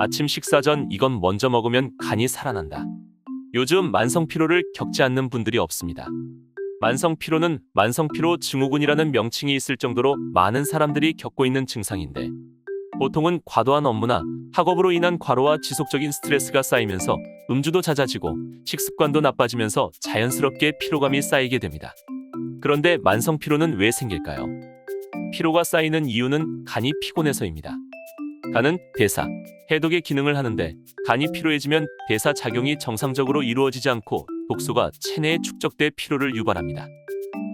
아침 식사 전 이건 먼저 먹으면 간이 살아난다. 요즘 만성피로를 겪지 않는 분들이 없습니다. 만성피로는 만성피로 증후군이라는 명칭이 있을 정도로 많은 사람들이 겪고 있는 증상인데, 보통은 과도한 업무나 학업으로 인한 과로와 지속적인 스트레스가 쌓이면서 음주도 잦아지고 식습관도 나빠지면서 자연스럽게 피로감이 쌓이게 됩니다. 그런데 만성피로는 왜 생길까요? 피로가 쌓이는 이유는 간이 피곤해서입니다. 간은 대사, 해독의 기능을 하는데, 간이 피로해지면 대사 작용이 정상적으로 이루어지지 않고 독소가 체내에 축적돼 피로를 유발합니다.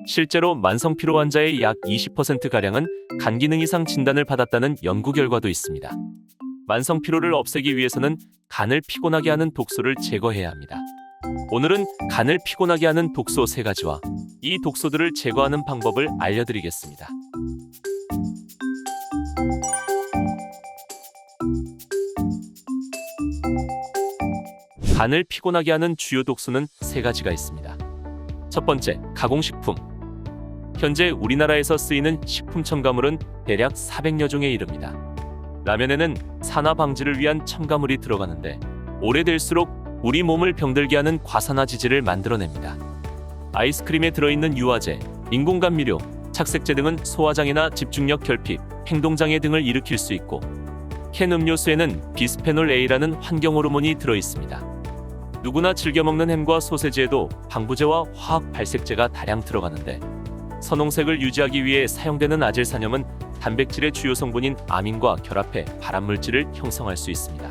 실제로 만성피로 환자의 약 20%가량은 간 기능 이상 진단을 받았다는 연구 결과도 있습니다. 만성피로를 없애기 위해서는 간을 피곤하게 하는 독소를 제거해야 합니다. 오늘은 간을 피곤하게 하는 독소 3가지와 이 독소들을 제거하는 방법을 알려드리겠습니다. 간을 피곤하게 하는 주요 독소는 3가지가 있습니다. 첫 번째, 가공식품. 현재 우리나라에서 쓰이는 식품 첨가물은 대략 400여 종에 이릅니다. 라면에는 산화 방지를 위한 첨가물이 들어가는데, 오래될수록 우리 몸을 병들게 하는 과산화지질을 만들어냅니다. 아이스크림에 들어있는 유화제, 인공감미료, 착색제 등은 소화장애나 집중력 결핍, 행동장애 등을 일으킬 수 있고, 캔 음료수에는 비스페놀 A라는 환경호르몬이 들어있습니다. 누구나 즐겨 먹는 햄과 소세지에도 방부제와 화학 발색제가 다량 들어가는데, 선홍색을 유지하기 위해 사용되는 아질산염은 단백질의 주요 성분인 아민과 결합해 발암물질을 형성할 수 있습니다.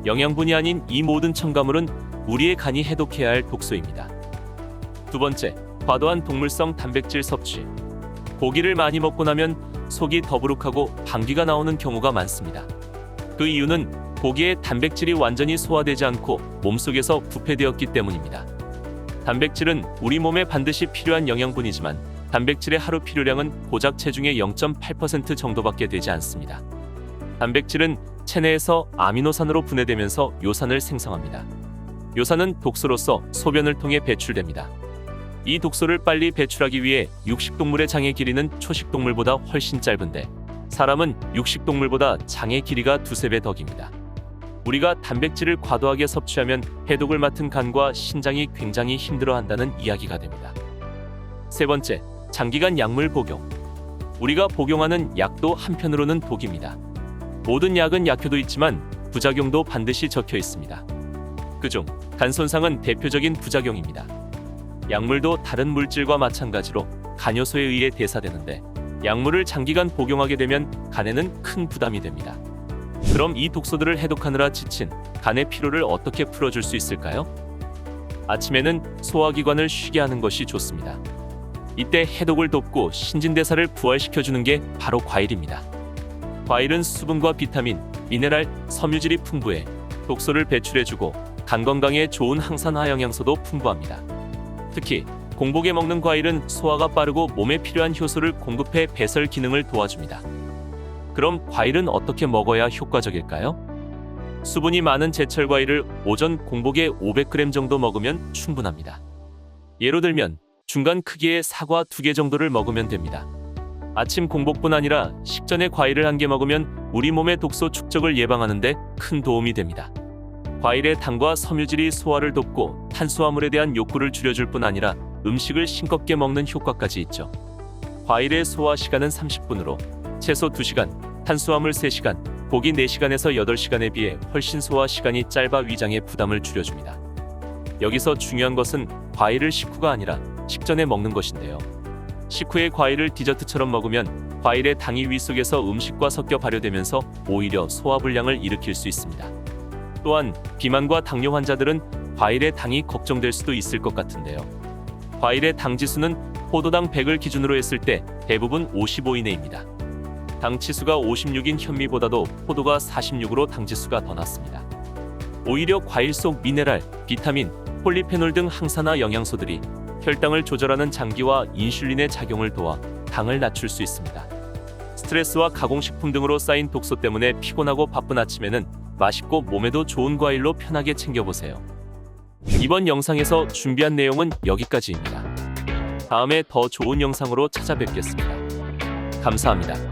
영양분이 아닌 이 모든 첨가물은 우리의 간이 해독해야 할 독소입니다. 두 번째, 과도한 동물성 단백질 섭취. 고기를 많이 먹고 나면 속이 더부룩하고 방귀가 나오는 경우가 많습니다. 그 이유는 고기의 단백질이 완전히 소화되지 않고 몸속에서 부패되었기 때문입니다. 단백질은 우리 몸에 반드시 필요한 영양분이지만, 단백질의 하루 필요량은 고작 체중의 0.8% 정도밖에 되지 않습니다. 단백질은 체내에서 아미노산으로 분해되면서 요산을 생성합니다. 요산은 독소로서 소변을 통해 배출됩니다. 이 독소를 빨리 배출하기 위해 육식동물의 장의 길이는 초식동물보다 훨씬 짧은데, 사람은 육식동물보다 장의 길이가 2~3배 더 깁니다. 우리가 단백질을 과도하게 섭취하면 해독을 맡은 간과 신장이 굉장히 힘들어한다는 이야기가 됩니다. 세 번째, 장기간 약물 복용. 우리가 복용하는 약도 한편으로는 독입니다. 모든 약은 약효도 있지만 부작용도 반드시 적혀 있습니다. 그중 간 손상은 대표적인 부작용입니다. 약물도 다른 물질과 마찬가지로 간효소에 의해 대사되는데, 약물을 장기간 복용하게 되면 간에는 큰 부담이 됩니다. 그럼 이 독소들을 해독하느라 지친 간의 피로를 어떻게 풀어줄 수 있을까요? 아침에는 소화기관을 쉬게 하는 것이 좋습니다. 이때 해독을 돕고 신진대사를 부활시켜주는 게 바로 과일입니다. 과일은 수분과 비타민, 미네랄, 섬유질이 풍부해 독소를 배출해주고 간 건강에 좋은 항산화 영양소도 풍부합니다. 특히 공복에 먹는 과일은 소화가 빠르고 몸에 필요한 효소를 공급해 배설 기능을 도와줍니다. 그럼 과일은 어떻게 먹어야 효과적일까요? 수분이 많은 제철 과일을 오전 공복에 500g 정도 먹으면 충분합니다. 예로 들면 중간 크기의 사과 2개 정도를 먹으면 됩니다. 아침 공복뿐 아니라 식전에 과일을 1개 먹으면 우리 몸의 독소 축적을 예방하는 데 큰 도움이 됩니다. 과일의 당과 섬유질이 소화를 돕고 탄수화물에 대한 욕구를 줄여줄 뿐 아니라 음식을 싱겁게 먹는 효과까지 있죠. 과일의 소화 시간은 30분으로 채소 2시간, 탄수화물 3시간, 고기 4시간에서 8시간에 비해 훨씬 소화 시간이 짧아 위장의 부담을 줄여줍니다. 여기서 중요한 것은 과일을 식후가 아니라 식전에 먹는 것인데요. 식후에 과일을 디저트처럼 먹으면 과일의 당이 위 속에서 음식과 섞여 발효되면서 오히려 소화불량을 일으킬 수 있습니다. 또한 비만과 당뇨 환자들은 과일의 당이 걱정될 수도 있을 것 같은데요. 과일의 당 지수는 포도당 100을 기준으로 했을 때 대부분 55 이내입니다. 당 치수가 56인 현미보다도 포도가 46으로 당 지수가 더 낮습니다. 오히려 과일 속 미네랄, 비타민, 폴리페놀 등 항산화 영양소들이 혈당을 조절하는 장기와 인슐린의 작용을 도와 당을 낮출 수 있습니다. 스트레스와 가공식품 등으로 쌓인 독소 때문에 피곤하고 바쁜 아침에는 맛있고 몸에도 좋은 과일로 편하게 챙겨보세요. 이번 영상에서 준비한 내용은 여기까지입니다. 다음에 더 좋은 영상으로 찾아뵙겠습니다. 감사합니다.